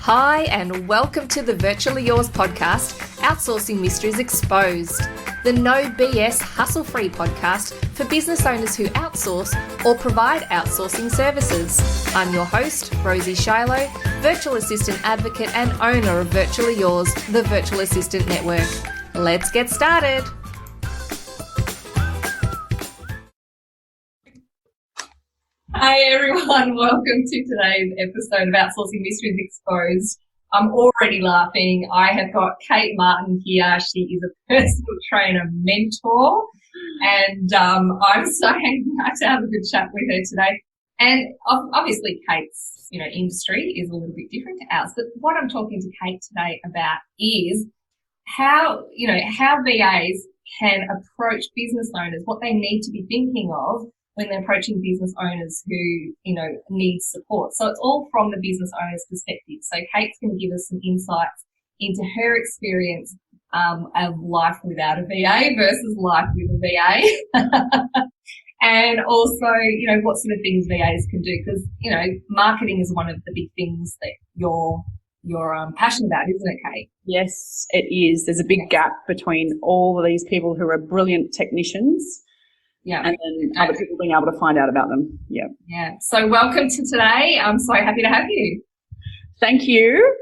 Hi, and welcome to the Virtually Yours podcast, Outsourcing Mysteries Exposed, the no BS hustle-free podcast for business owners who outsource or provide outsourcing services. I'm your host, Rosie Shiloh, virtual assistant advocate and owner of Virtually Yours, the virtual assistant network. Let's get started. Hi everyone, welcome to today's episode of Outsourcing Mysteries Exposed. I'm already laughing. I have got Kate Martin here. She is a personal trainer mentor, and I'm so happy to have a good chat with her today. And obviously Kate's industry is a little bit different to ours, but what I'm talking to Kate today about is how VAs can approach business owners, what they need to be thinking of when they're approaching business owners who, need support. So it's all from the business owner's perspective. So Kate's going to give us some insights into her experience of life without a VA versus life with a VA. And also, what sort of things VAs can do, because, marketing is one of the big things that you're passionate about, isn't it, Kate? Yes, it is. There's a big gap between all of these people who are brilliant technicians and then other people being able to find out about them. Yeah. So welcome to today. I'm so happy to have you. Thank you.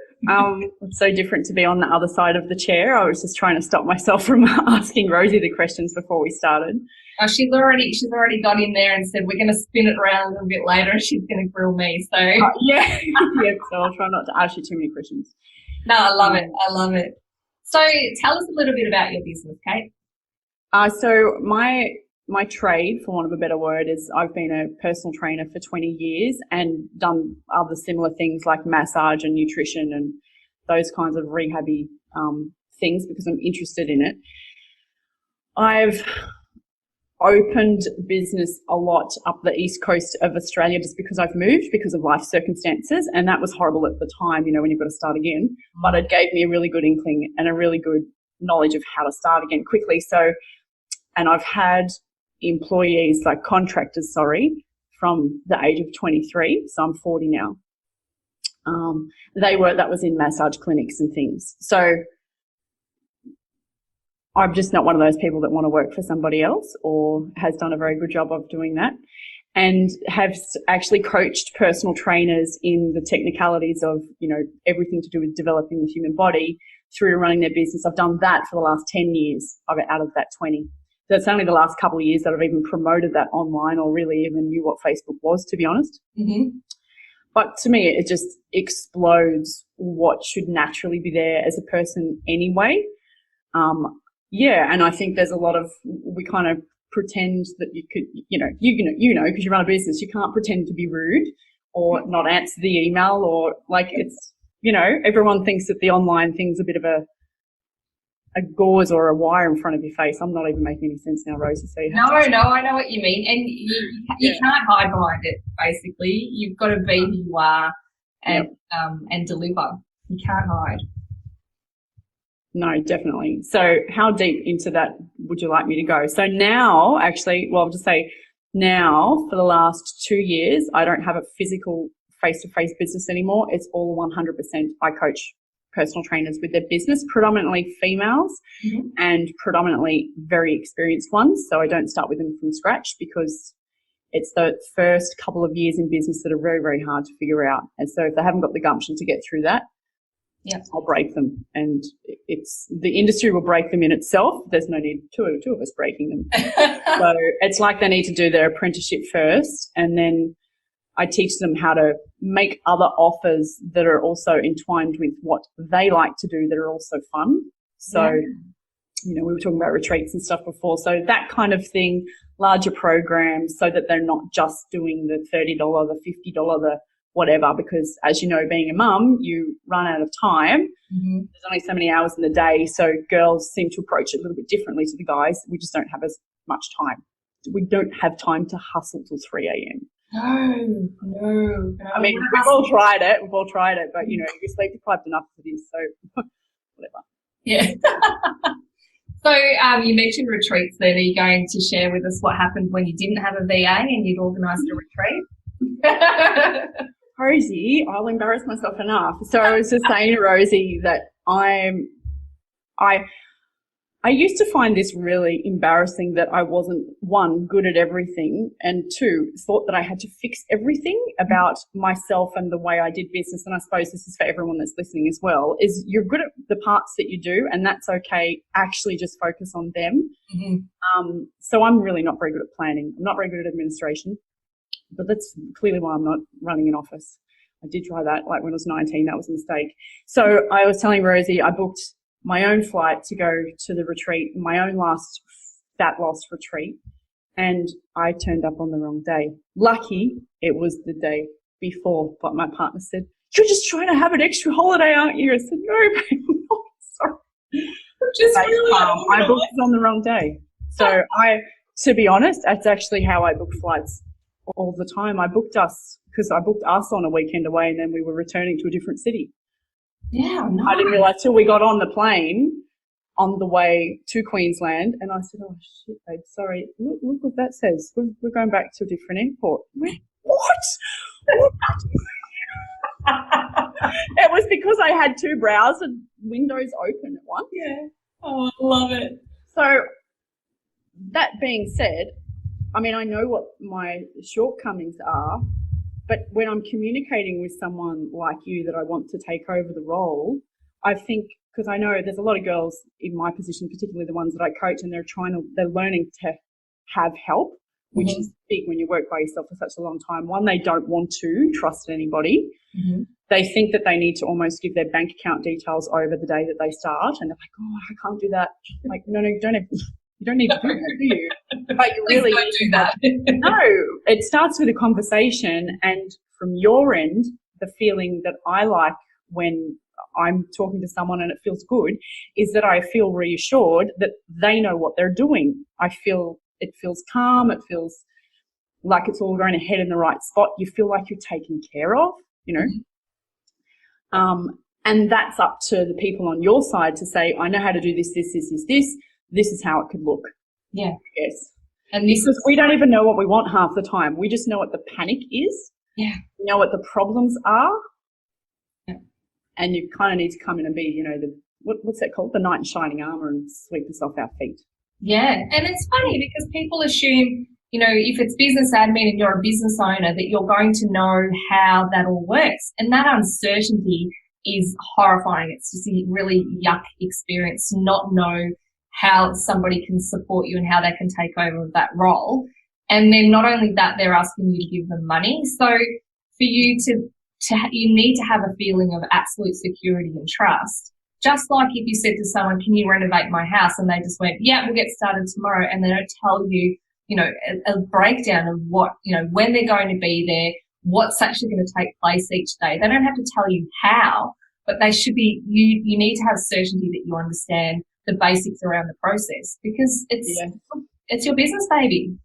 It's so different to be on the other side of the chair. I was just trying to stop myself from asking Rosie the questions before we started. She's already got in there and said we're going to spin it around a little bit later and she's going to grill me. So yeah. So I'll try not to ask you too many questions. No, I love it. So tell us a little bit about your business, Kate. So my trade, for want of a better word, is I've been a personal trainer for 20 years and done other similar things like massage and nutrition and those kinds of rehabby things because I'm interested in it. I've opened business a lot up the east coast of Australia just because I've moved because of life circumstances, and that was horrible at the time, when you've got to start again. But it gave me a really good inkling and a really good knowledge of how to start again quickly. And I've had employees, like contractors, from the age of 23. So I'm 40 now. That was in massage clinics and things. So I'm just not one of those people that want to work for somebody else or has done a very good job of doing that, and have actually coached personal trainers in the technicalities of, everything to do with developing the human body through running their business. I've done that for the last 10 years out of that 20. So it's only the last couple of years that I've even promoted that online or really even knew what Facebook was, to be honest. Mm-hmm. But to me, it just explodes what should naturally be there as a person anyway. And I think there's a lot of, we kind of pretend that you could, because you run a business, you can't pretend to be rude or not answer the email or it's, everyone thinks that the online thing's a bit of a gauze or a wire in front of your face. I'm not even making any sense now, Rosie. So No, I know what you mean. And you can't hide behind it, basically. You've got to be who you are and deliver. You can't hide. No, definitely. So how deep into that would you like me to go? So now, I'll just say now for the last 2 years, I don't have a physical face-to-face business anymore. It's all 100%. I coach personal trainers with their business, predominantly females and predominantly very experienced ones. So I don't start with them from scratch because it's the first couple of years in business that are very, very hard to figure out. And so if they haven't got the gumption to get through that, I'll break them. And the industry will break them in itself. There's no need two of us breaking them. So it's like they need to do their apprenticeship first, and then I teach them how to make other offers that are also entwined with what they like to do that are also fun. So, we were talking about retreats and stuff before. So that kind of thing, larger programs so that they're not just doing the $30, the $50, the whatever, because as you know, being a mum, you run out of time. Mm-hmm. There's only so many hours in the day. So girls seem to approach it a little bit differently to the guys. We just don't have as much time. We don't have time to hustle till 3 a.m. No. I mean, we've all tried it, but you're sleep deprived enough for this, so whatever. Yeah. So you mentioned retreats then. Are you going to share with us what happened when you didn't have a VA and you'd organised a retreat? Rosie, I'll embarrass myself enough. So I was just saying to Rosie that I used to find this really embarrassing that I wasn't, one, good at everything, and two, thought that I had to fix everything about myself and the way I did business. And I suppose this is for everyone that's listening as well, is you're good at the parts that you do, and that's okay. Actually just focus on them. Mm-hmm. So I'm really not very good at planning. I'm not very good at administration, but that's clearly why I'm not running an office. I did try that, like when I was 19, that was a mistake. So I was telling Rosie I booked my own flight to go to the retreat, my own last fat loss retreat, and I turned up on the wrong day. Lucky it was the day before, but my partner said, "You're just trying to have an extra holiday, aren't you?" I said, "No, babe, I'm not sorry." Just really I booked it on the wrong day. So to be honest, that's actually how I book flights all the time. I booked us on a weekend away, and then we were returning to a different city. Yeah, nice. I didn't realise till we got on the plane on the way to Queensland, and I said, "Oh shit, babe, sorry. Look what that says. We're going back to a different airport." What? It was because I had two browser windows open at once. Yeah. Oh, I love it. So that being said, I mean, I know what my shortcomings are. But when I'm communicating with someone like you that I want to take over the role, I think, because I know there's a lot of girls in my position, particularly the ones that I coach, and they're learning to have help, which mm-hmm. is big when you work by yourself for such a long time. One, they don't want to trust anybody. Mm-hmm. They think that they need to almost give their bank account details over the day that they start, and they're like, "Oh, I can't do that." I'm like, no, you don't need to do that, do you? But you really don't do that. No, it starts with a conversation, and from your end, the feeling that I like when I'm talking to someone and it feels good is that I feel reassured that they know what they're doing. It feels calm. It feels like it's all going ahead in the right spot. You feel like you're taken care of, you know. Mm-hmm. And that's up to the people on your side to say, "I know how to do this. This is how it could look." Yeah. Yes. And because we don't even know what we want half the time. We just know what the panic is. Yeah. We know what the problems are. Yeah. And you kind of need to come in and be, you know, what's that called? The knight in shining armour, and sweep us off our feet. Yeah. And it's funny because people assume, you know, if it's business admin and you're a business owner, that you're going to know how that all works. And that uncertainty is horrifying. It's just a really yuck experience to not know how somebody can support you and how they can take over that role. And then not only that, they're asking you to give them money. So for you you need to have a feeling of absolute security and trust. Just like if you said to someone, "Can you renovate my house?" And they just went, "Yeah, we'll get started tomorrow." And they don't tell you, you know, a breakdown of what, you know, when they're going to be there, what's actually going to take place each day. They don't have to tell you how, but they should be, you need to have certainty that you understand the basics around the process, because it's your business, baby.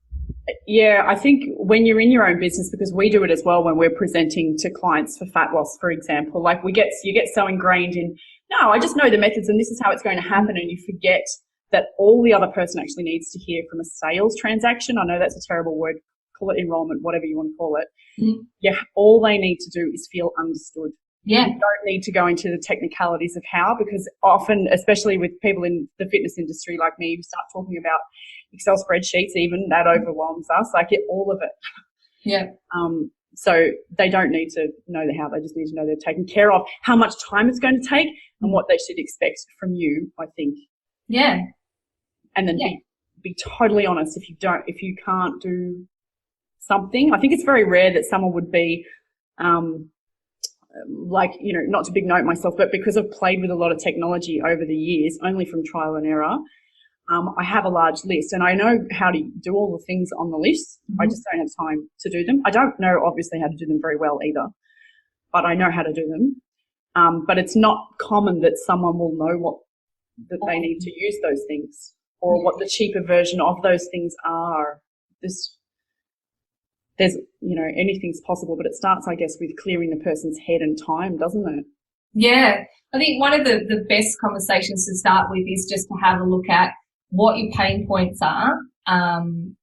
Yeah, I think when you're in your own business, because we do it as well when we're presenting to clients for fat loss, for example, like you get so ingrained in, "No, I just know the methods and this is how it's going to happen," and you forget that all the other person actually needs to hear from a sales transaction. I know that's a terrible word, call it enrollment, whatever you want to call it. Mm-hmm. Yeah, all they need to do is feel understood. Yeah. You don't need to go into the technicalities of how, because often, especially with people in the fitness industry like me, who start talking about Excel spreadsheets, even that overwhelms us, like all of it. Yeah. So they don't need to know the how, they just need to know they're taken care of, how much time it's going to take and what they should expect from you, I think. Yeah. And then be totally honest if you can't do something. I think it's very rare that someone would be like, you know, not to big note myself, but because I've played with a lot of technology over the years, only from trial and error, I have a large list and I know how to do all the things on the list. Mm-hmm. I just don't have time to do them. I don't know, obviously, how to do them very well either, but I know how to do them. But it's not common that someone will know that they need to use those things or what the cheaper version of those things are. There's, you know, anything's possible, but it starts, I guess, with clearing the person's head and time, doesn't it? Yeah. I think one of the best conversations to start with is just to have a look at what your pain points are,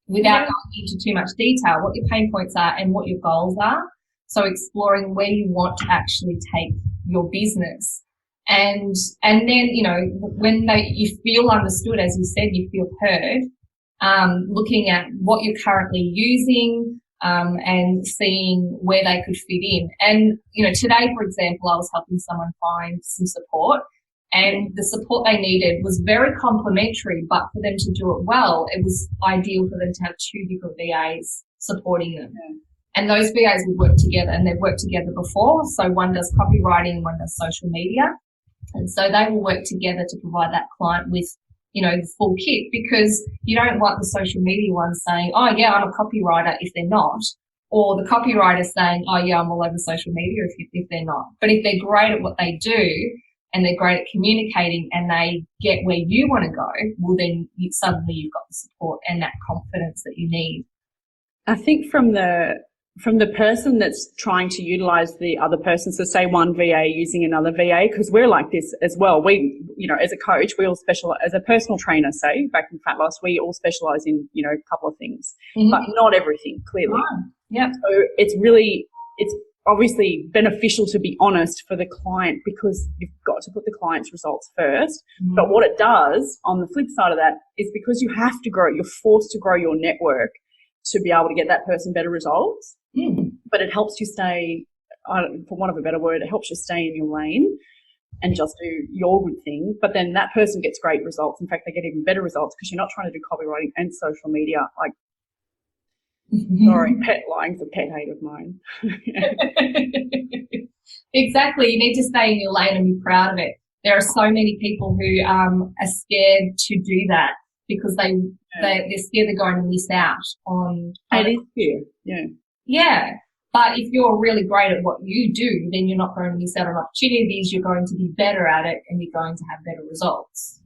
without going into too much detail, what your pain points are and what your goals are. So exploring where you want to actually take your business. And then, you know, when you feel understood, as you said, you feel heard, looking at what you're currently using, and seeing where they could fit in. And, you know, today, for example, I was helping someone find some support, and the support they needed was very complementary, but for them to do it well, it was ideal for them to have two different VAs supporting them. Yeah. And those VAs would work together, and they've worked together before. So one does copywriting and one does social media. And so they will work together to provide that client with, you know, the full kit, because you don't want the social media one saying, oh yeah, I'm a copywriter, if they're not, or the copywriter saying, oh yeah, I'm all over social media, if they're not. But if they're great at what they do and they're great at communicating and they get where you want to go, well then suddenly you've got the support and that confidence that you need. I think from the person that's trying to utilize the other person, so say one VA using another VA, because we're like this as well. We, you know, as a coach, we all specialize, as a personal trainer, say, back in fat loss, we all specialize in, you know, a couple of things, but not everything, clearly. Oh, yeah. So it's obviously beneficial to be honest for the client, because you've got to put the client's results first. But what it does on the flip side of that is, because you have to grow, you're forced to grow your network to be able to get that person better results. But it helps you stay, for want of a better word, it helps you stay in your lane and just do your good thing. But then that person gets great results. In fact, they get even better results because you're not trying to do copywriting and social media. Like, sorry, lying's a pet hate of mine. Exactly. You need to stay in your lane and be proud of it. There are so many people who are scared to do that because they're scared they're going to miss out on. It is fear, yeah. Yeah. But if you're really great at what you do, then you're not going to miss out on opportunities. You're going to be better at it and you're going to have better results.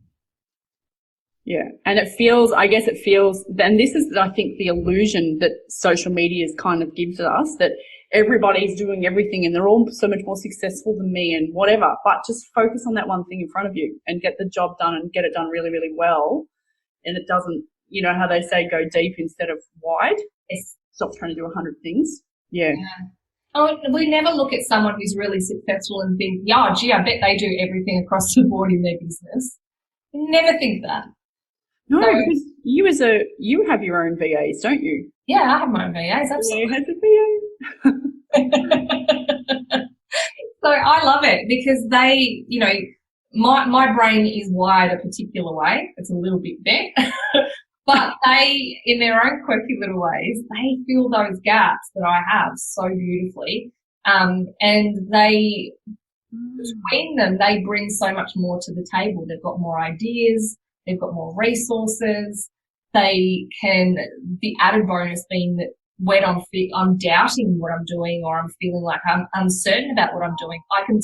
Yeah. And it feels, and this is, I think, the illusion that social media kind of gives us, that everybody's doing everything and they're all so much more successful than me and whatever. But just focus on that one thing in front of you and get the job done and get it done really, really well. And it doesn't, you know how they say, go deep instead of wide. Yes. Stop trying to do 100 things. Yeah. Oh, we never look at someone who's really successful and think, yeah, gee, I bet they do everything across the board in their business. Never think that. No, because you have your own VAs, don't you? Yeah, I have my own VAs. Absolutely. Yeah, has a VA. So I love it because they, you know, my brain is wired a particular way. It's a little bit bent. But they, in their own quirky little ways, they fill those gaps that I have so beautifully. And they, between them, they bring so much more to the table. They've got more ideas. They've got more resources. They can, the added bonus being that when I'm doubting what I'm doing, or I'm feeling like I'm uncertain about what I'm doing, I can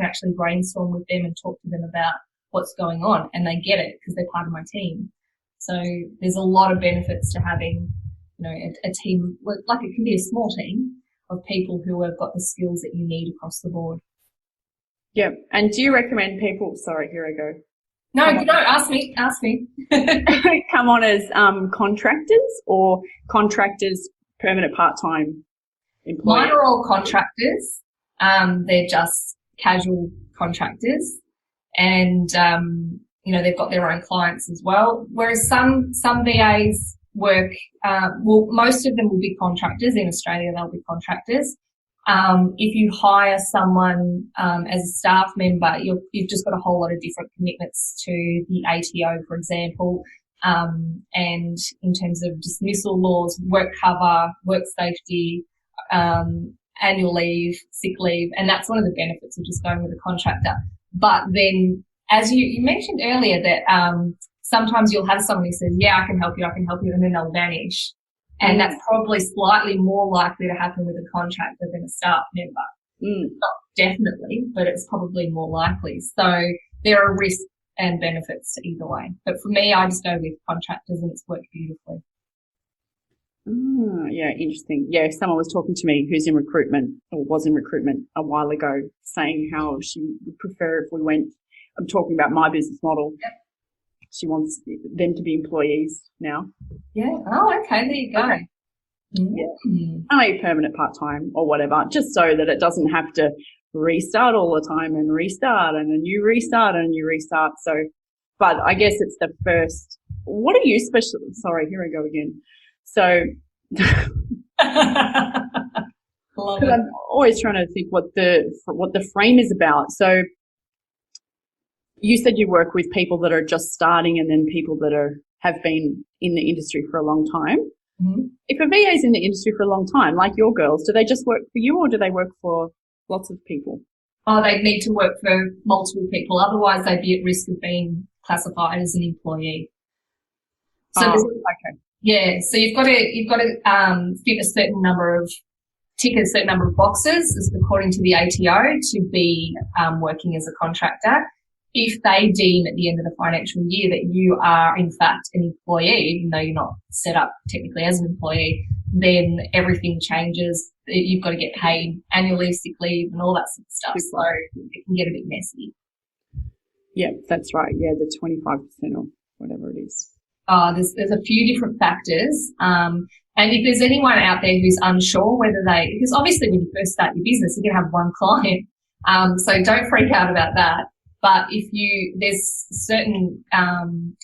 actually brainstorm with them and talk to them about what's going on, and they get it because they're part of my team. So there's a lot of benefits to having, you know, a team, like it can be a small team of people who have got the skills that you need across the board. Yeah. And do you recommend people, sorry, here I go. No, ask me. Come on as contractors, or contractors, permanent part-time employees? Mine are all contractors. They're just casual contractors, and you know, they've got their own clients as well. Whereas some VAs work, most of them will be contractors. In Australia, they'll be contractors. If you hire someone as a staff member, you've just got a whole lot of different commitments to the ATO, for example, and in terms of dismissal laws, work cover, work safety, annual leave, sick leave, and that's one of the benefits of just going with a contractor. But then, as you mentioned earlier, that sometimes you'll have someone who says, yeah, I can help you, and then they'll vanish. And that's probably slightly more likely to happen with a contractor than a staff member. Not definitely, but it's probably more likely. So there are risks and benefits to either way. But for me, I just go with contractors, and it's worked beautifully. Yeah, interesting. Yeah, someone was talking to me who's in recruitment, or was in recruitment a while ago, saying how she would prefer if we went, I'm talking about my business model. Yep. She wants them to be employees now. Yeah. Oh, okay. There you go. Okay. Mm. Only permanent part-time or whatever, just so that it doesn't have to restart all the time and restart and a new restart and a new restart. So, but I guess it's the first. What are you special? Sorry, here I go again. So, Love it. I'm always trying to think what the frame is about. So, you said you work with people that are just starting, and then people that have been in the industry for a long time. Mm-hmm. If a VA is in the industry for a long time, like your girls, do they just work for you, or do they work for lots of people? Oh, they'd need to work for multiple people. Otherwise, they'd be at risk of being classified as an employee. So, okay. Yeah. So you've got to tick a certain number of boxes according to the ATO to be working as a contractor. If they deem at the end of the financial year that you are in fact an employee, even though you're not set up technically as an employee, then everything changes. You've got to get paid annual leave, sick leave, and all that sort of stuff. So it can get a bit messy. Yeah, that's right. Yeah, the 25% or whatever it is. There's a few different factors. And if there's anyone out there who's unsure because obviously when you first start your business, you're going to have one client. So don't freak out about that. But there's certain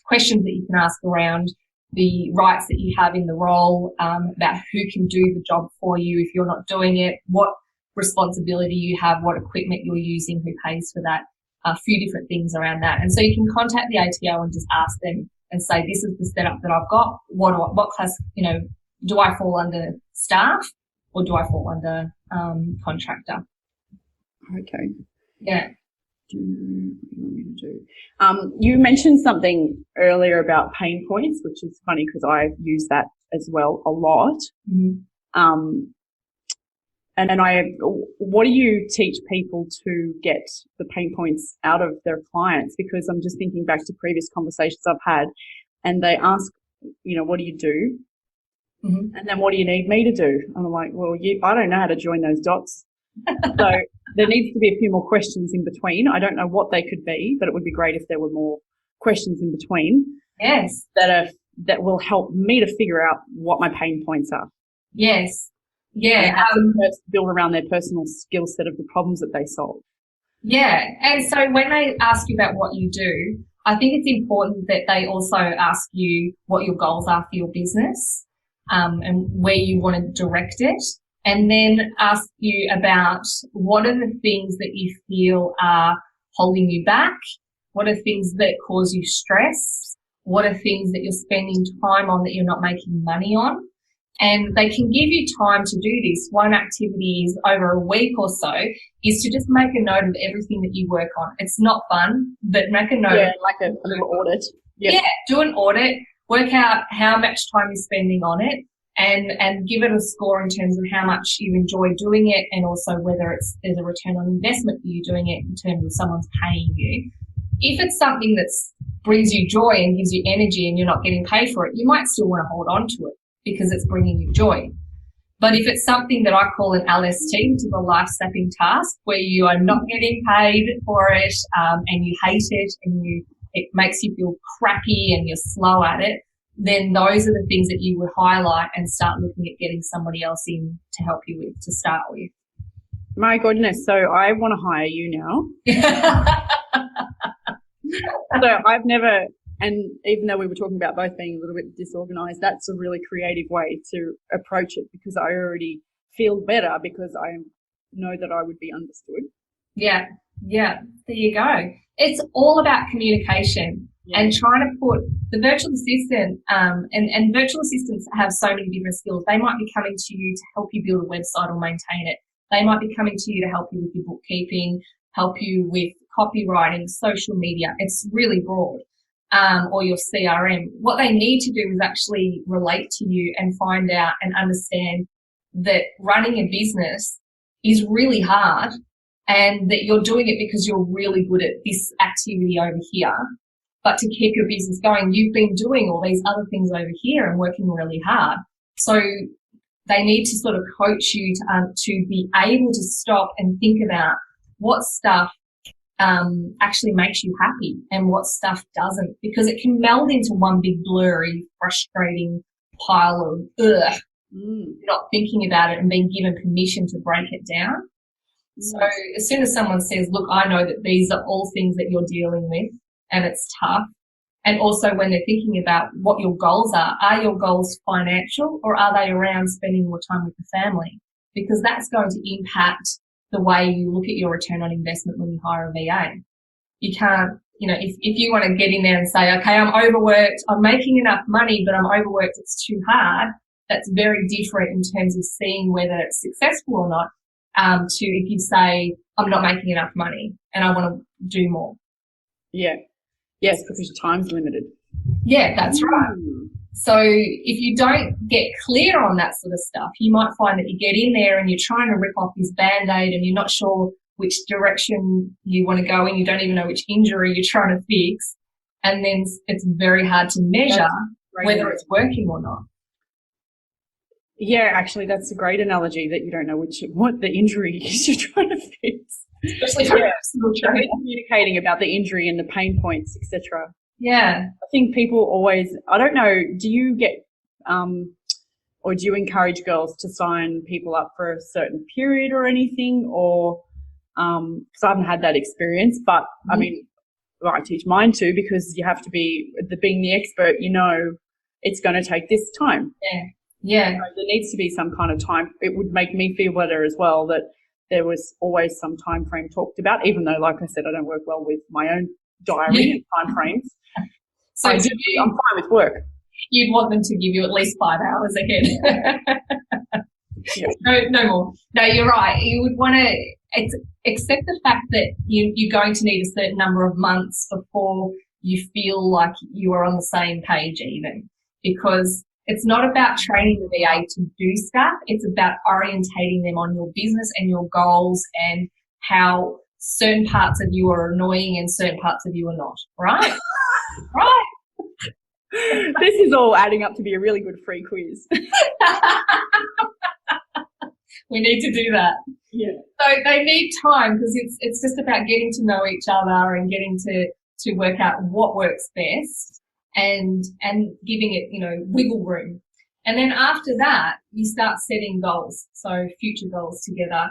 questions that you can ask around the rights that you have in the role, about who can do the job for you if you're not doing it, what responsibility you have, what equipment you're using, who pays for that, a few different things around that. And so you can contact the ATO and just ask them and say, this is the setup that I've got. What class, do I fall under staff or do I fall under contractor? Okay. Yeah. What do you want me to do? You mentioned something earlier about pain points, which is funny because I use that as well a lot. Mm-hmm. What do you teach people to get the pain points out of their clients? Because I'm just thinking back to previous conversations I've had, and they ask, what do you do? Mm-hmm. And then what do you need me to do? And I'm like, well, I don't know how to join those dots. So there needs to be a few more questions in between. I don't know what they could be, but it would be great if there were more questions in between. Yes. That will help me to figure out what my pain points are. Yes. Yeah. Build around their personal skill set of the problems that they solve. Yeah. And so when they ask you about what you do, I think it's important that they also ask you what your goals are for your business, and where you want to direct it. And then ask you about what are the things that you feel are holding you back? What are things that cause you stress? What are things that you're spending time on that you're not making money on? And they can give you time to do this. One activity is over a week or so is to just make a note of everything that you work on. It's not fun, but make a note. Yeah, like a little audit. Yep. Yeah, do an audit, work out how much time you're spending on it, and give it a score in terms of how much you enjoy doing it, and also whether there's a return on investment for you doing it in terms of someone's paying you. If it's something that brings you joy and gives you energy and you're not getting paid for it, you might still want to hold on to it because it's bringing you joy. But if it's something that I call an LST, which is a life-sapping task, where you are not getting paid for it, and you hate it and it makes you feel crappy and you're slow at it, then those are the things that you would highlight and start looking at getting somebody else in to help you with, to start with. My goodness. So I want to hire you now. So I've never, and even though we were talking about both being a little bit disorganized, that's a really creative way to approach it, because I already feel better because I know that I would be understood. Yeah. Yeah. There you go. It's all about communication. Yeah. And trying to put the virtual assistant, and virtual assistants have so many different skills. They might be coming to you to help you build a website or maintain it. They might be coming to you to help you with your bookkeeping, help you with copywriting, social media. It's really broad. Or your CRM. What they need to do is actually relate to you and find out and understand that running a business is really hard, and that you're doing it because you're really good at this activity over here. But to keep your business going, you've been doing all these other things over here and working really hard. So they need to sort of coach you to be able to stop and think about what stuff actually makes you happy and what stuff doesn't, because it can meld into one big blurry, frustrating pile of ugh You're not thinking about it and being given permission to break it down. So as soon as someone says, look, I know that these are all things that you're dealing with and it's tough. And also when they're thinking about what your goals are your goals financial or are they around spending more time with the family? Because that's going to impact the way you look at your return on investment when you hire a VA. You can't, if you want to get in there and say, okay, I'm overworked, I'm making enough money, but I'm overworked, it's too hard. That's very different in terms of seeing whether it's successful or not. To if you say, I'm not making enough money and I want to do more. Yeah. Yes, because your time's limited. Yeah, that's right. So if you don't get clear on that sort of stuff, you might find that you get in there and you're trying to rip off this Band-Aid and you're not sure which direction you want to go in. You don't even know which injury you're trying to fix. And then it's very hard to measure whether it's working or not. Yeah, actually, that's a great analogy that you don't know what the injury is you're trying to fix. Especially for personal training. Communicating about the injury and the pain points, etc. Yeah. I think people always, I don't know, do you get, or do you encourage girls to sign people up for a certain period or anything? Or, because I haven't had that experience, but I mean, I teach mine too because you have to be, being the expert, it's going to take this time. Yeah. Yeah. So there needs to be some kind of time. It would make me feel better as well that there was always some time frame talked about, even though, like I said, I don't work well with my own diary and time frames. So I'm fine with work. You'd want them to give you at least 5 hours ahead. No more. No, you're right. You would want to accept the fact that you're going to need a certain number of months before you feel like you are on the same page even, because it's not about training the VA to do stuff. It's about orientating them on your business and your goals and how certain parts of you are annoying and certain parts of you are not, right? Right. This is all adding up to be a really good free quiz. We need to do that. Yeah. So they need time because it's just about getting to know each other and getting to work out what works best. And giving it, wiggle room. And then after that, you start setting goals, so future goals together.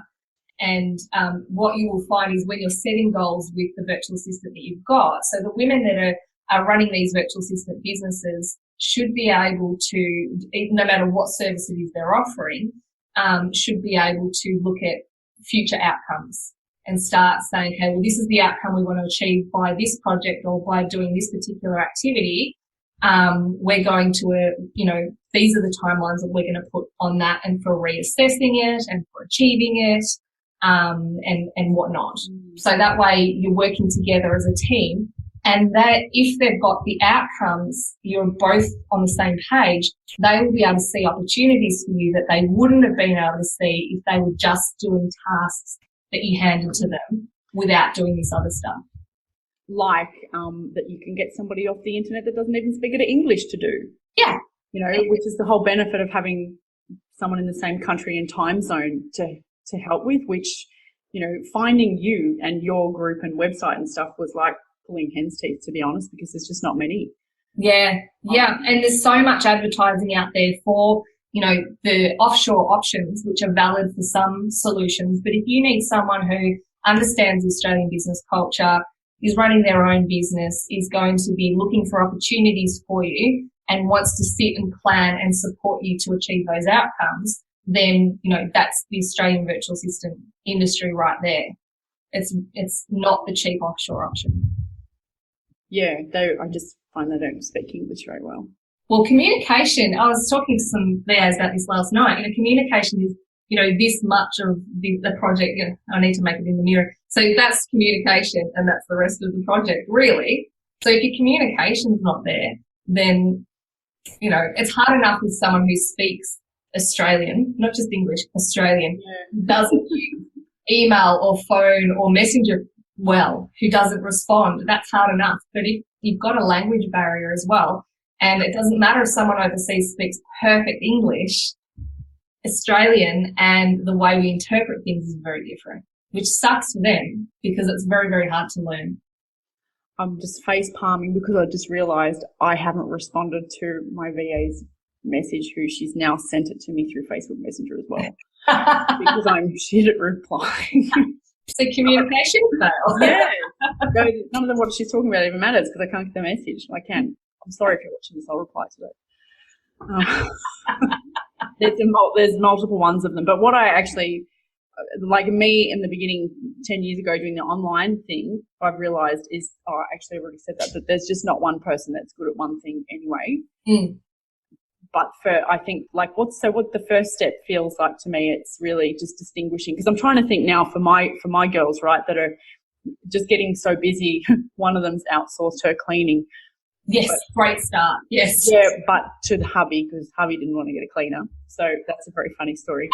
And what you will find is when you're setting goals with the virtual assistant that you've got, so the women that are running these virtual assistant businesses should be able to, no matter what service it is they're offering, should be able to look at future outcomes and start saying, okay, well, this is the outcome we want to achieve by this project or by doing this particular activity. We're going to, these are the timelines that we're going to put on that and for reassessing it and for achieving it, and whatnot. So that way you're working together as a team, and that if they've got the outcomes, you're both on the same page, they will be able to see opportunities for you that they wouldn't have been able to see if they were just doing tasks that you handed to them without doing this other stuff. Like that you can get somebody off the internet that doesn't even speak a bit of English to do. Yeah. Which is the whole benefit of having someone in the same country and time zone to help with, which, finding you and your group and website and stuff was like pulling hen's teeth, to be honest, because there's just not many. Yeah. Yeah. And there's so much advertising out there for, the offshore options, which are valid for some solutions. But if you need someone who understands the Australian business culture, is running their own business, is going to be looking for opportunities for you and wants to sit and plan and support you to achieve those outcomes, then, that's the Australian virtual assistant industry right there. It's not the cheap offshore option. Yeah, I just find they don't speak English very well. Well, communication, I was talking to some VAs about this last night. Communication is, this much of the project. I need to make it in the mirror. So that's communication and that's the rest of the project, really. So if your communication's not there, then, it's hard enough with someone who speaks Australian, not just English, Australian, who doesn't use email or phone or messenger well, who doesn't respond. That's hard enough. But if you've got a language barrier as well, and it doesn't matter if someone overseas speaks perfect English, Australian and the way we interpret things is very different, which sucks for them because it's very, very hard to learn. I'm just face palming because I just realised I haven't responded to my VA's message who she's now sent it to me through Facebook Messenger as well because I'm shit at replying. So communication fail. Yeah. None of what she's talking about even matters because I can't get the message. I can. I'm sorry if you're watching this. I'll reply today. There's multiple ones of them. But what I actually, like me in the beginning 10 years ago doing the online thing, I've realised is, actually I've already said that there's just not one person that's good at one thing anyway. Mm. But I think what the first step feels like to me, it's really just distinguishing, because I'm trying to think now for my girls, right, that are just getting so busy. One of them's outsourced her cleaning. Yes, great start. Yes. Yeah, but to the hubby, because hubby didn't want to get a cleaner. So that's a very funny story.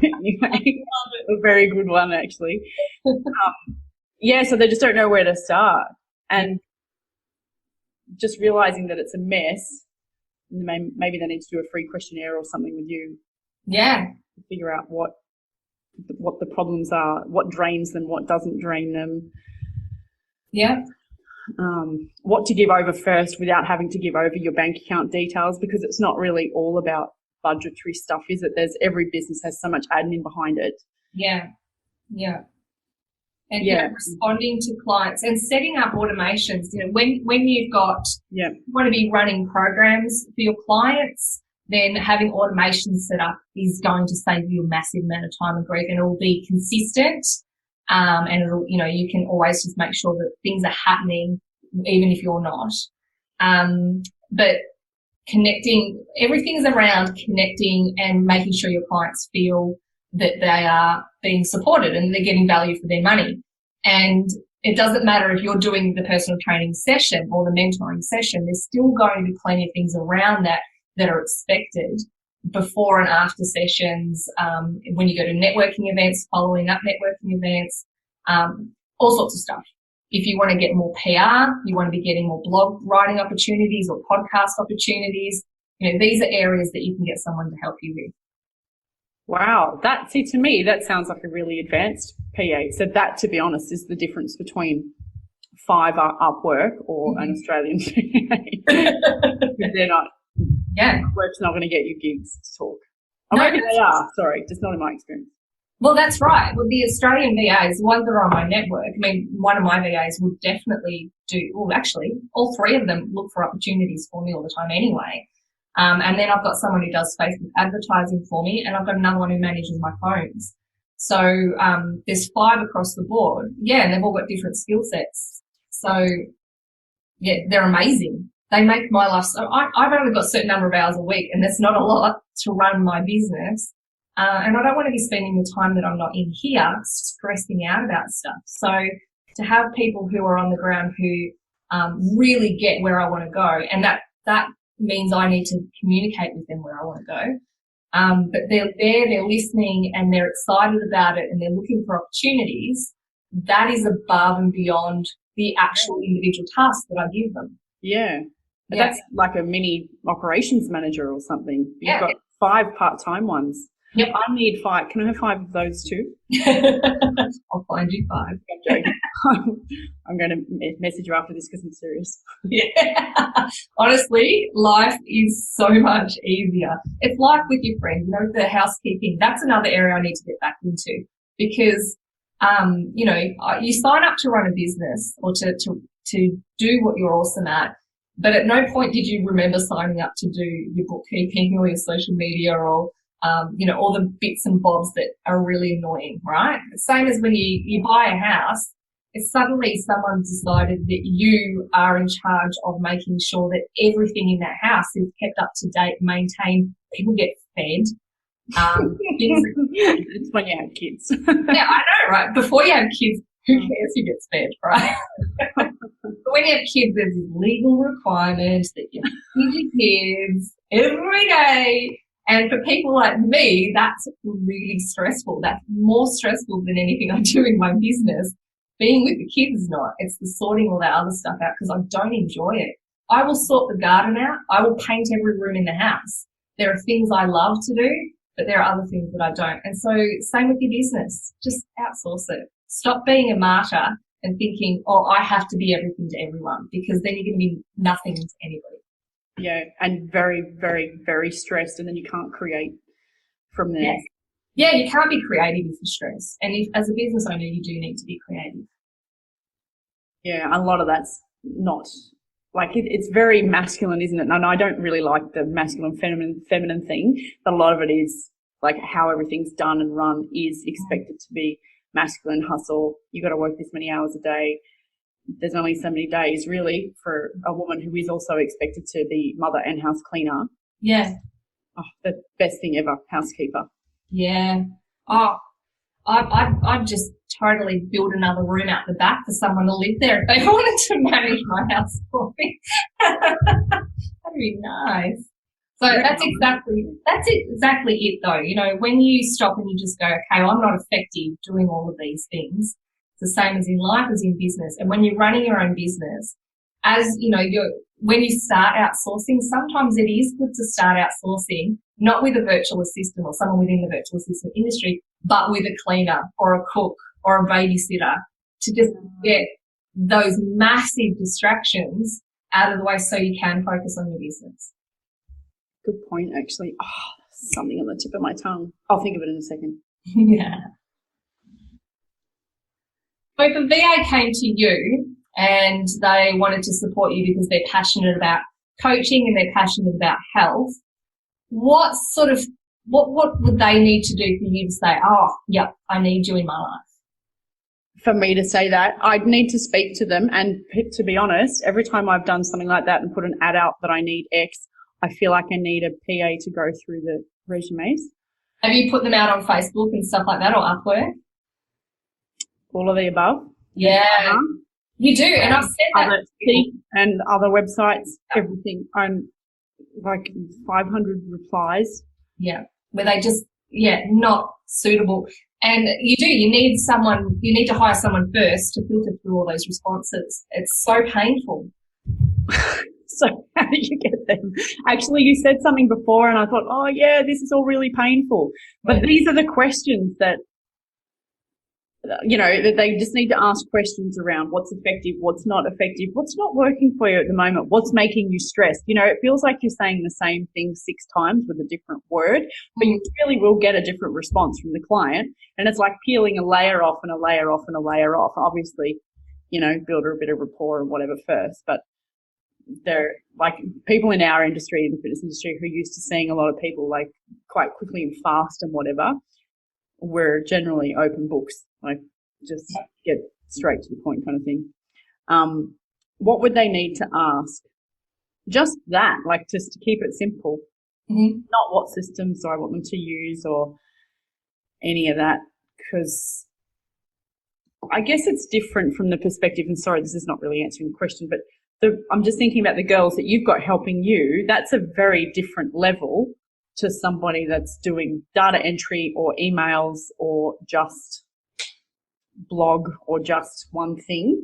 Anyway, a very good one actually. So they just don't know where to start, and just realising that it's a mess. Maybe they need to do a free questionnaire or something with you. Yeah. To figure out what the problems are, what drains them, what doesn't drain them. Yeah. What to give over first without having to give over your bank account details, because it's not really all about budgetary stuff, is it? Every business has so much admin behind it. Yeah. Yeah. And responding to clients and setting up automations. When you've got you want to be running programs for your clients, then having automations set up is going to save you a massive amount of time and grief, and it will be consistent. And it'll, you can always just make sure that things are happening even if you're not. But everything's around connecting and making sure your clients feel that they are being supported and they're getting value for their money. And it doesn't matter if you're doing the personal training session or the mentoring session, there's still going to be plenty of things around that are expected before and after sessions, when you go to networking events, following up networking events, all sorts of stuff. If you want to get more PR, you want to be getting more blog writing opportunities or podcast opportunities, these are areas that you can get someone to help you with. Wow. To me, that sounds like a really advanced PA. So that, to be honest, is the difference between Fiverr, Upwork, or an Australian PA. They're not. Yeah. Upwork's not going to get you gigs to talk. Maybe they are. Sorry, just not in my experience. Well, that's right. Well, the Australian VAs, the ones that are on my network, one of my VAs would definitely actually, all three of them look for opportunities for me all the time anyway. And then I've got someone who does Facebook advertising for me, and I've got another one who manages my phones. So there's 5 across the board. Yeah, and they've all got different skill sets. So, yeah, they're amazing. They make my life so I've only got a certain number of hours a week, and that's not a lot to run my business. And I don't want to be spending the time that I'm not in here stressing out about stuff. So to have people who are on the ground who really get where I want to go, and that means I need to communicate with them where I want to go. But they're there, they're listening, and they're excited about it, and they're looking for opportunities. That is above and beyond the actual individual tasks that I give them. Yeah. That's like a mini operations manager or something. You've got 5 part-time ones. Yep. I need 5. Can I have 5 of those too? I'll find you 5. I'm joking. I'm going to message you after this because I'm serious. Yeah. Honestly, life is so much easier. It's like with your friend, the housekeeping. That's another area I need to get back into, because, you sign up to run a business or to do what you're awesome at. But at no point did you remember signing up to do your bookkeeping or your social media or, all the bits and bobs that are really annoying, right? Same as when you buy a house, it's suddenly someone decided that you are in charge of making sure that everything in that house is kept up to date, maintained, people get fed. It's when you have kids. Yeah, I know, right? Before you have kids, who cares who gets fed, right? But when you have kids, there's these legal requirements that you feed your kids every day. And for people like me, that's really stressful. That's more stressful than anything I do in my business. Being with the kids is not. It's the sorting all that other stuff out because I don't enjoy it. I will sort the garden out. I will paint every room in the house. There are things I love to do, but there are other things that I don't. And so same with your business. Just outsource it. Stop being a martyr and thinking, I have to be everything to everyone, because then you're going to be nothing to anybody. Yeah, and very, very, very stressed, and then you can't create from there. Yes. Yeah, you can't be creative if you're stressed. And if, as a business owner, you do need to be creative. Yeah, a lot of that's not like it's very masculine, isn't it? And I don't really like the masculine feminine thing, but a lot of it is like how everything's done and run is expected to be masculine hustle. You got to work this many hours a day. There's only so many days really for a woman who is also expected to be mother and house cleaner. Yeah. Oh, the best thing ever, housekeeper. Yeah. Oh, I'd just totally build another room out the back for someone to live there if they wanted to manage my house for me. That'd be nice. So that's exactly it though. You know, when you stop and you just go, okay, well, I'm not effective doing all of these things. It's the same as in life as in business. And when you're running your own business, as you know, when you start outsourcing, sometimes it is good to start outsourcing, not with a virtual assistant or someone within the virtual assistant industry, but with a cleaner or a cook or a babysitter to just get those massive distractions out of the way so you can focus on your business. Good point, actually. Oh, something on the tip of my tongue. I'll think of it in a second. Yeah. So if a VA came to you and they wanted to support you because they're passionate about coaching and they're passionate about health, what would they need to do for you to say, oh, yep, I need you in my life? For me to say that, I'd need to speak to them. And to be honest, every time I've done something like that and put an ad out that I need X, I feel like I need a PA to go through the resumes. Have you put them out on Facebook and stuff like that or Upwork? All of the above. Yeah, you do. And I've said that. And other websites, everything. I'm like 500 replies. Yeah, where they just, not suitable. And you need to hire someone first to filter through all those responses. It's so painful. So how do you get them? Actually, you said something before and I thought, oh yeah, this is all really painful. But these are the questions that, you know, that they just need to ask questions around what's effective, what's not effective, what's not working for you at the moment, what's making you stressed. You know, it feels like you're saying the same thing 6 times with a different word, but you really will get a different response from the client. And it's like peeling a layer off and a layer off and a layer off. Obviously, you know, build a bit of rapport and whatever first, but they're like people in our industry, the fitness industry, who are used to seeing a lot of people like quite quickly and fast and whatever, we're generally open books, like just get straight to the point kind of thing. What would they need to ask? Just that, like just to keep it simple, not what systems do I want them to use or any of that, because I guess it's different from the perspective, and sorry, this is not really answering the question, but I'm just thinking about the girls that you've got helping you. That's a very different level to somebody that's doing data entry or emails or just blog or just one thing,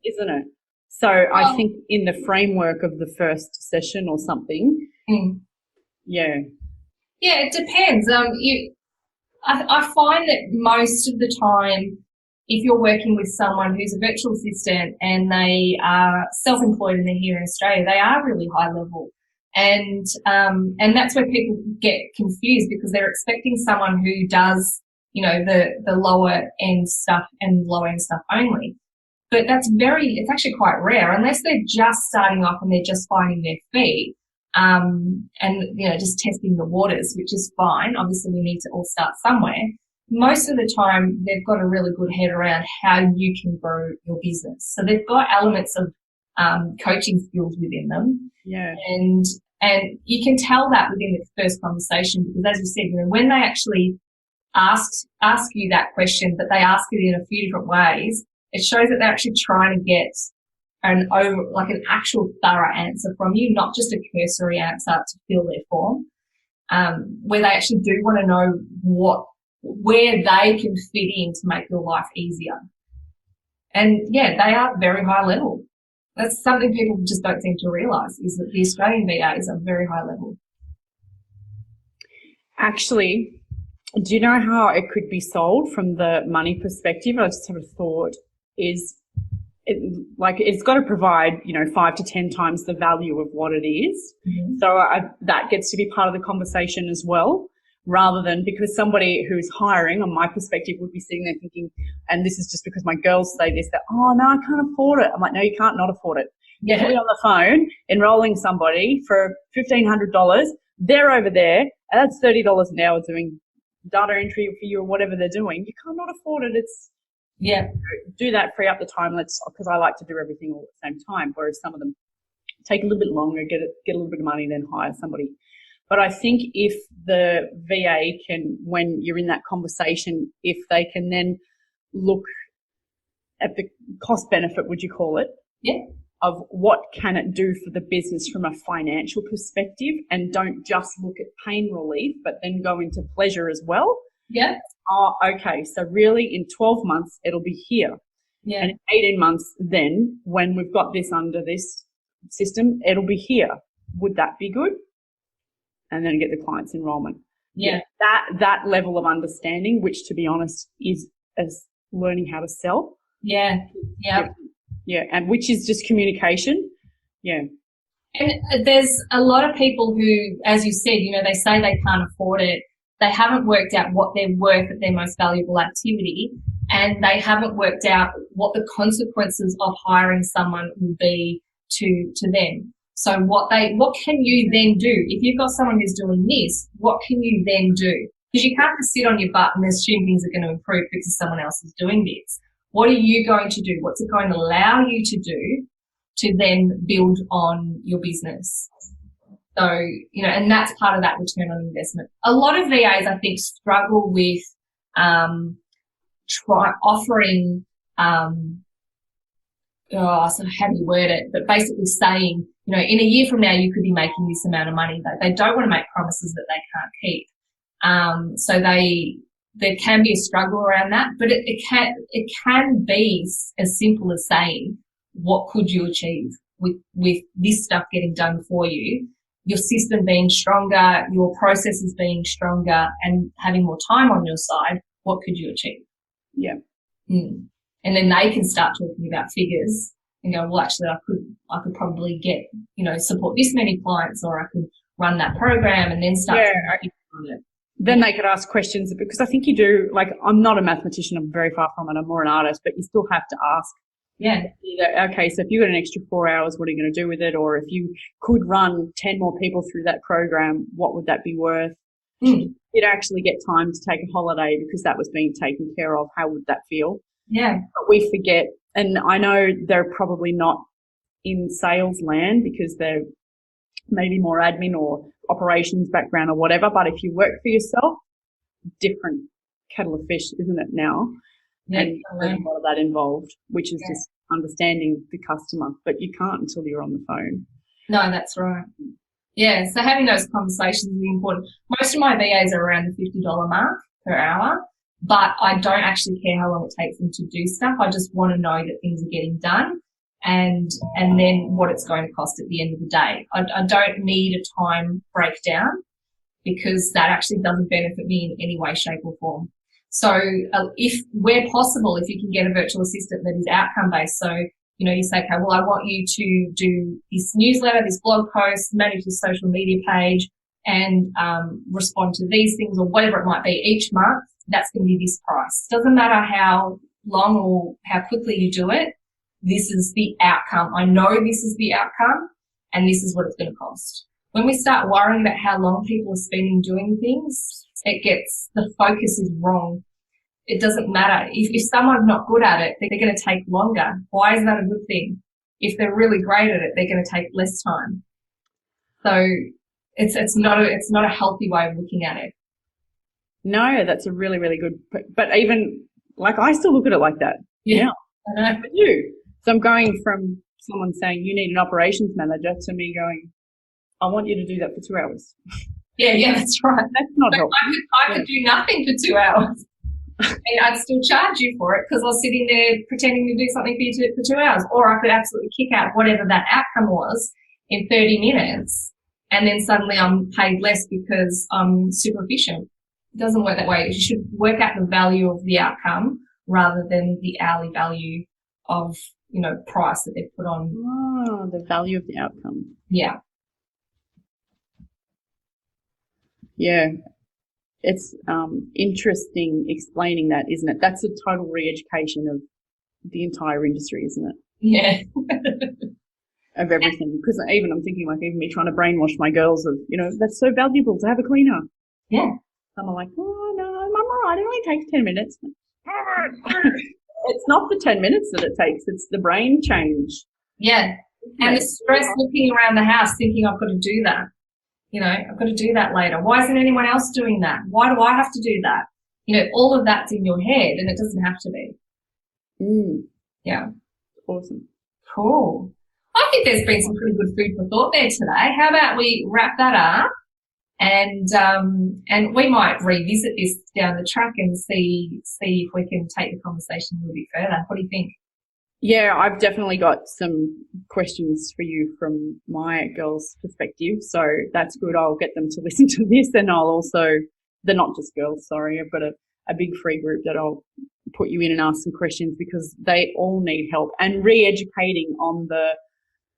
isn't it? So I think in the framework of the first session or something, yeah, it depends. I find that most of the time, if you're working with someone who's a virtual assistant and they are self-employed and they're here in Australia, they are really high level. And that's where people get confused because they're expecting someone who does, you know, the lower end stuff and lower end stuff only. But it's actually quite rare unless they're just starting off and they're just finding their feet, and, you know, just testing the waters, which is fine. Obviously we need to all start somewhere. Most of the time they've got a really good head around how you can grow your business. So they've got elements of coaching skills within them. Yeah. And you can tell that within the first conversation because as you said, you know, when they actually ask you that question, but they ask it in a few different ways, it shows that they're actually trying to get an actual thorough answer from you, not just a cursory answer to fill their form, where they actually do want to know where they can fit in to make your life easier. And yeah, they are very high level. That's something people just don't seem to realise, is that the Australian VAs are very high level. Actually, do you know how it could be sold from the money perspective? I just have a thought, is it's got to provide, 5 to 10 times the value of what it is. Mm-hmm. So that gets to be part of the conversation as well, rather than because somebody who's hiring, on my perspective, would be sitting there thinking, and this is just because my girls say this, that, oh, no, I can't afford it. I'm like, no, you can't not afford it. Yeah. You'll be on the phone enrolling somebody for $1,500. They're over there, and that's $30 an hour doing data entry for you or whatever they're doing. You cannot afford it. It's, do that, free up the time. Because I like to do everything all at the same time, whereas some of them take a little bit longer, get a little bit of money, then hire somebody. But I think if the VA can, when you're in that conversation, if they can then look at the cost benefit, would you call it? Yeah. Of what can it do for the business from a financial perspective, and don't just look at pain relief, but then go into pleasure as well. Yeah. Oh, okay. So really in 12 months, it'll be here. Yeah. And in 18 months, then when we've got this under this system, it'll be here. Would that be good? And then get the client's enrollment. Yeah. That level of understanding, which to be honest is as learning how to sell. Yeah. Yeah. Yeah. And which is just communication. Yeah. And there's a lot of people who, as you said, they say they can't afford it. They haven't worked out what they're worth at their most valuable activity, and they haven't worked out what the consequences of hiring someone will be to them. So what can you then do? If you've got someone who's doing this, what can you then do? Because you can't just sit on your butt and assume things are going to improve because someone else is doing this. What are you going to do? What's it going to allow you to do to then build on your business? So, and that's part of that return on investment. A lot of VAs, I think, struggle with offering, so how do you word it? But basically saying, in a year from now, you could be making this amount of money. They don't want to make promises that they can't keep. So there can be a struggle around that, but it can be as simple as saying, what could you achieve with this stuff getting done for you? Your system being stronger, your processes being stronger, and having more time on your side, what could you achieve? Yeah. And then they can start talking about figures and go, well, actually, I could probably get, support this many clients, or I could run that program and then start thinking on it. Then they could ask questions, because I think you do, I'm not a mathematician, I'm very far from it, I'm more an artist, but you still have to ask. Yeah. Okay, so if you got an extra 4 hours, what are you going to do with it? Or if you could run 10 more people through that program, what would that be worth? You'd actually get time to take a holiday because that was being taken care of. How would that feel? Yeah. But we forget, and I know they're probably not in sales land because they're maybe more admin or operations background or whatever, but if you work for yourself, different kettle of fish, isn't it now? Yeah, and there's a lot of that involved, which is just understanding the customer, but you can't until you're on the phone. No, that's right. Yeah, so having those conversations is important. Most of my VAs are around the $50 mark per hour, but I don't actually care how long it takes them to do stuff. I just want to know that things are getting done and then what it's going to cost at the end of the day. I don't need a time breakdown because that actually doesn't benefit me in any way, shape or form. So if where possible, if you can get a virtual assistant that is outcome based, so you say, okay, well, I want you to do this newsletter, this blog post, manage this social media page, and respond to these things or whatever it might be each month. That's going to be this price. Doesn't matter how long or how quickly you do it. This is the outcome. I know this is the outcome, and this is what it's going to cost. When we start worrying about how long people are spending doing things, the focus is wrong. It doesn't matter. If someone's not good at it, they're going to take longer. Why is that a good thing? If they're really great at it, they're going to take less time. So it's not a healthy way of looking at it. No, that's a really, really good, but even I still look at it like that. Yeah. I know. But you. So I'm going from someone saying you need an operations manager to me going, I want you to do that for 2 hours. Yeah, that's right. That's not helpful. I could do nothing for 2 hours. And I'd still charge you for it because I was sitting there pretending to do something for you for 2 hours. Or I could absolutely kick out whatever that outcome was in 30 minutes and then suddenly I'm paid less because I'm super efficient. It doesn't work that way. You should work out the value of the outcome rather than the hourly value of price that they've put on. Oh, the value of the outcome. Yeah. Yeah. It's interesting explaining that, isn't it? That's a total re-education of the entire industry, isn't it? Yeah. Of everything. Because even I'm thinking, like, even me trying to brainwash my girls of, that's so valuable to have a cleaner. Yeah. Some are like, oh, no, I'm right. It only takes 10 minutes. It's not the 10 minutes that it takes. It's the brain change. Yeah. And the stress looking around the house thinking I've got to do that. I've got to do that later. Why isn't anyone else doing that? Why do I have to do that? All of that's in your head and it doesn't have to be. Yeah. Awesome. Cool. I think there's been some pretty good food for thought there today. How about we wrap that up and we might revisit this down the track and see if we can take the conversation a little bit further. What do you think? Yeah, I've definitely got some questions for you from my girls' perspective. So that's good. I'll get them to listen to this, and I'll also, they're not just girls, sorry, I've got a big free group that I'll put you in and ask some questions because they all need help, and re-educating on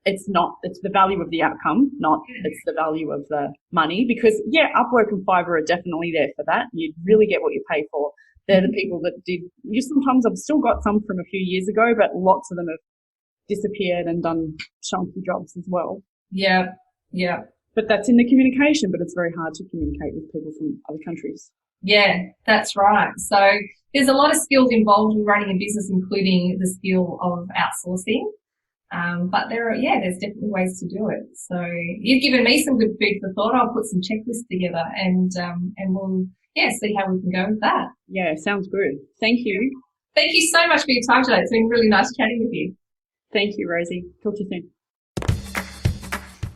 it's the value of the outcome, not it's the value of the money, because Upwork and Fiverr are definitely there for that. You really get what you pay for. They're the people that sometimes I've still got some from a few years ago, but lots of them have disappeared and done chunky jobs as well. Yeah. Yeah. But that's in the communication, but it's very hard to communicate with people from other countries. Yeah, that's right. So there's a lot of skills involved with running a business, including the skill of outsourcing. But there's definitely ways to do it. So you've given me some good food for thought. I'll put some checklists together and we'll see how we can go with that. Yeah, sounds good. Thank you. Thank you so much for your time today. It's been really nice chatting with you. Thank you, Rosie. Talk to you soon.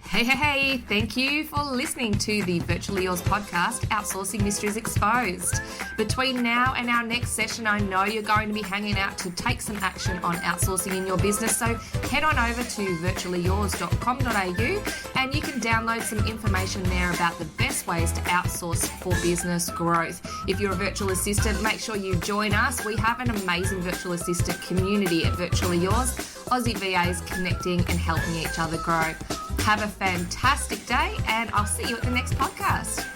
Hey, thank you for listening to the Virtually Yours podcast, Outsourcing Mysteries Exposed. Between now and our next session, I know you're going to be hanging out to take some action on outsourcing in your business, so head on over to virtuallyyours.com.au and you can download some information there about the best ways to outsource for business growth. If you're a virtual assistant, make sure you join us. We have an amazing virtual assistant community at Virtually Yours, Aussie VAs connecting and helping each other grow. Have a fantastic day, and I'll see you at the next podcast.